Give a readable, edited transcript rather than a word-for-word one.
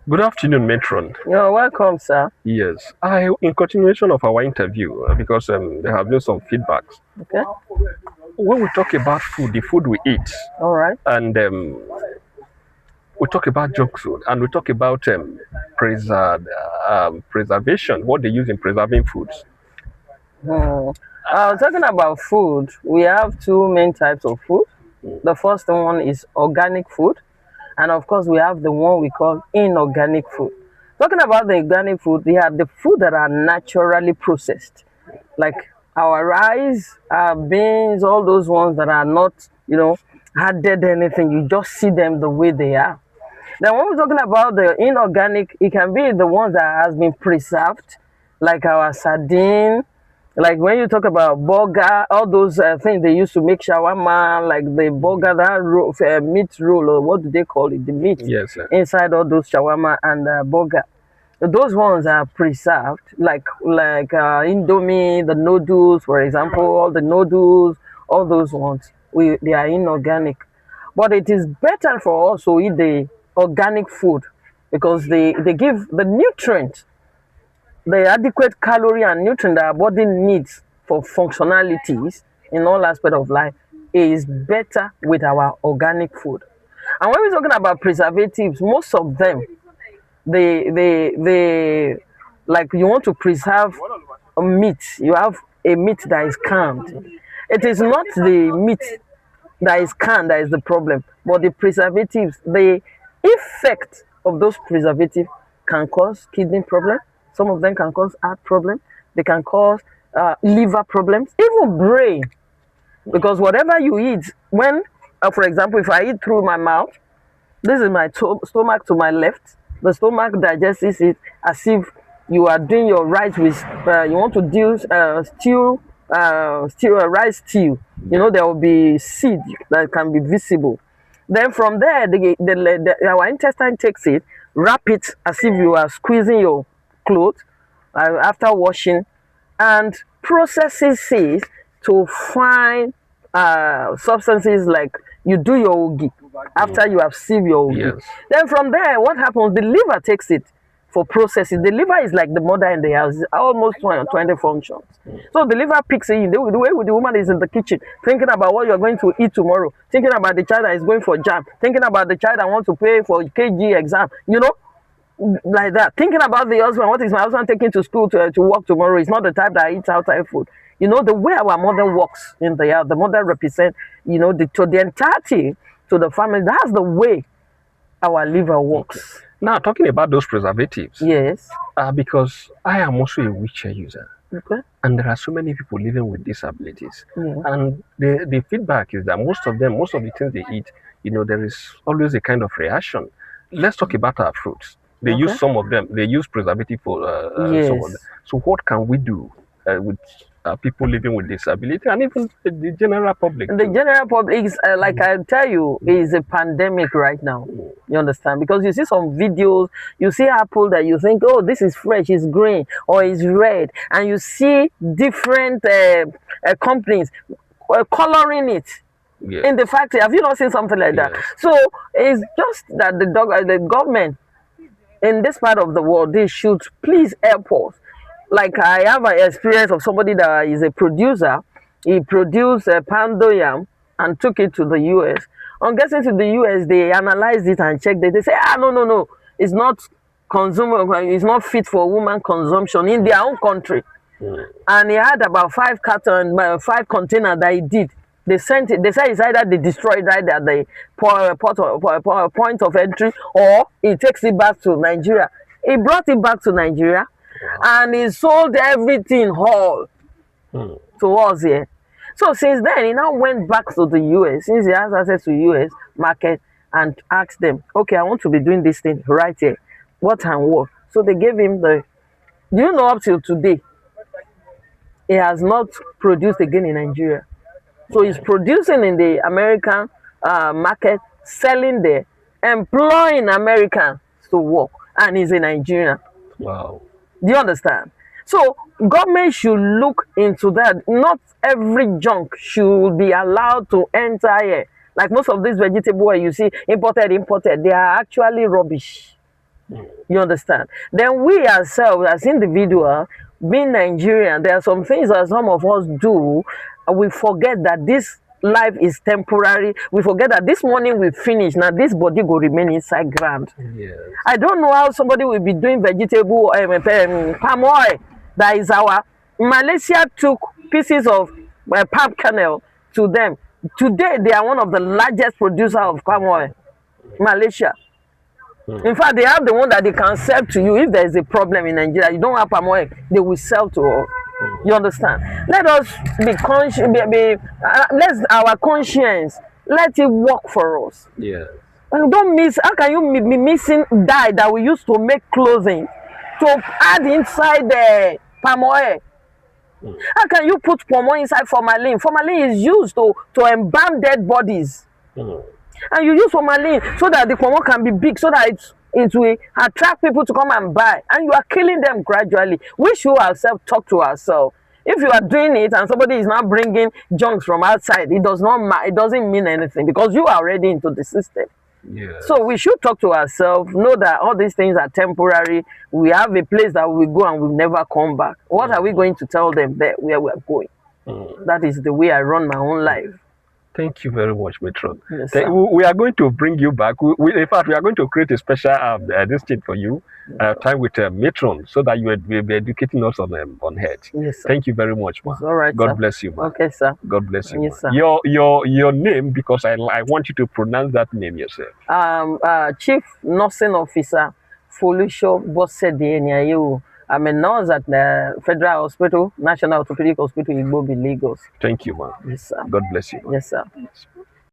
Good afternoon, Matron. You're welcome, sir. Yes, in continuation of our interview, because there have been some feedbacks. Okay. When we talk about food, the food we eat, All right. and we talk about junk food, and we talk about preservation, what they use in preserving foods. Hmm. Talking about food, we have two main types of food. The first one is organic food, and of course, we have the one we call inorganic food. Talking about the organic food, we have the food that are naturally processed, like our rice, our beans, all those ones that are not, added anything. You just see them the way they are. Then when we're talking about the inorganic, it can be the ones that has been preserved, like our sardine, like when you talk about burger, all those things they used to make shawarma, like the burger, that meat roll, or what do they call it? The meat Yes, inside all those shawarma and burger. Those ones are preserved, like Indomie, the noodles, for example, all the noodles, all those ones, they are inorganic. But it is better for us to eat the organic food because they give the nutrients, the adequate calorie and nutrient that our body needs for functionalities in all aspects of life is better with our organic food. And when we're talking about preservatives, most of them, they like you want to preserve a meat, you have a meat that is canned. It is not the meat that is canned that is the problem, but the preservatives, the effect of those preservatives can cause kidney problem. Some of them can cause heart problem. They can cause liver problems, even brain. Because whatever you eat, when, for example, if I eat through my mouth, this is my stomach to my left. The stomach digests it as if you are doing your rice with, you want to do rice stew. You know, there will be seed that can be visible. Then from there, our intestine takes it, wrap it as if you are squeezing your clothes after washing, and processes it to find substances like you do your ogi after you have sieved your ogi. yes. Then from there, what happens? The liver takes it for processing. The liver is like the mother in the house, it's almost 20 functions. So the liver picks it in. The way the woman is in the kitchen, thinking about what you're going to eat tomorrow, thinking about the child that is going for jam, thinking about the child that wants to pay for KG exam, like that. Thinking about the husband, what is my husband taking to school to work tomorrow? It's not the type that eats outside food. You know, the way our mother works in the house, the mother represents, to the entirety, to the family. That's the way our liver works. Now, talking about those preservatives, Yes. because I am also a wheelchair user, Okay. and there are so many people living with disabilities. Yeah. And the feedback is that most of the things they eat, there is always a kind of reaction. Let's talk about our fruits. They use Okay. some of them, they use preservative for some of them. Yes. So, what can we do with people living with disability and even the general public? The Too? general public is, like I tell you, is a pandemic right now. You understand? Because you see some videos, you see apple that you think, oh, this is fresh, it's green or it's red, and you see different companies coloring it Yeah. in the factory. Have you not seen something like that? Yes. So it's just that the government in this part of the world, they should please help us. Like I have an experience of somebody that is a producer. He produced a pando yam and took it to the US. On getting to the US, they analyzed it and checked it. They say, no, it's not consumable, it's not fit for woman consumption in their own country. And he had about 5 containers that he did. They sent it. They said it's either they destroy it right at the point of entry, or he takes it back to Nigeria. He brought it back to Nigeria, and he sold everything whole to us here. So since then, he now went back to the US, since he has access to US market, and asked them, okay, I want to be doing this thing right here. What and what? So they gave him the. Do you know up till today, he has not produced again in Nigeria. So he's producing in the American market, selling there, employing Americans to work, and he's a Nigerian. Wow. Do you understand? So government should look into that. Not every junk should be allowed to enter here. Like most of these vegetables you see imported, they are actually rubbish. You understand? Then we ourselves, as individuals, being Nigerian, there are some things that some of us do. We forget that this life is temporary. We forget that this morning we finish. Now this body will remain inside ground. Yes. I don't know how somebody will be doing vegetable palm oil. That is our Malaysia took pieces of palm kernel to them. Today they are one of the largest producers of palm oil. Malaysia. In fact, they have the one that they can sell to you. If there is a problem in Nigeria, you don't have palm oil, they will sell to us. You understand? Let us be conscious. Let's our conscience. Let it work for us. Yes. And don't miss. How can you be missing dye that we used to make clothing to add inside the palm oil? How can you put palm oil inside formalin? Formalin is used to embalm dead bodies. And you use formalin so that the palm oil can be big, so that it will attract people to come and buy. And you are killing them gradually. We should ourselves talk to ourselves. If you are doing it and somebody is not bringing junks from outside, it doesn't mean anything, because you are already into the system. Yes. So we should talk to ourselves, know that all these things are temporary. We have a place that we go and we'll never come back. What are we going to tell them there where we are going? That is the way I run my own life. Thank you very much, Mathron. Yes, we are going to bring you back. In fact, we are going to create a special this thing for you, time with Mathron, so that you will be educating us on health. Yes, sir. Thank you very much, man. All right, God sir. bless you, man. Okay, sir. God bless you. Yes, Man. sir. Your name, because I want you to pronounce that name yourself. Chief Nursing Officer Folu Bossedienyayewu. I'm a nurse at the Federal Hospital, National Orthopedic Hospital, Igbobi, Lagos. Thank you, man. Yes, sir. God bless you, man. Yes, sir.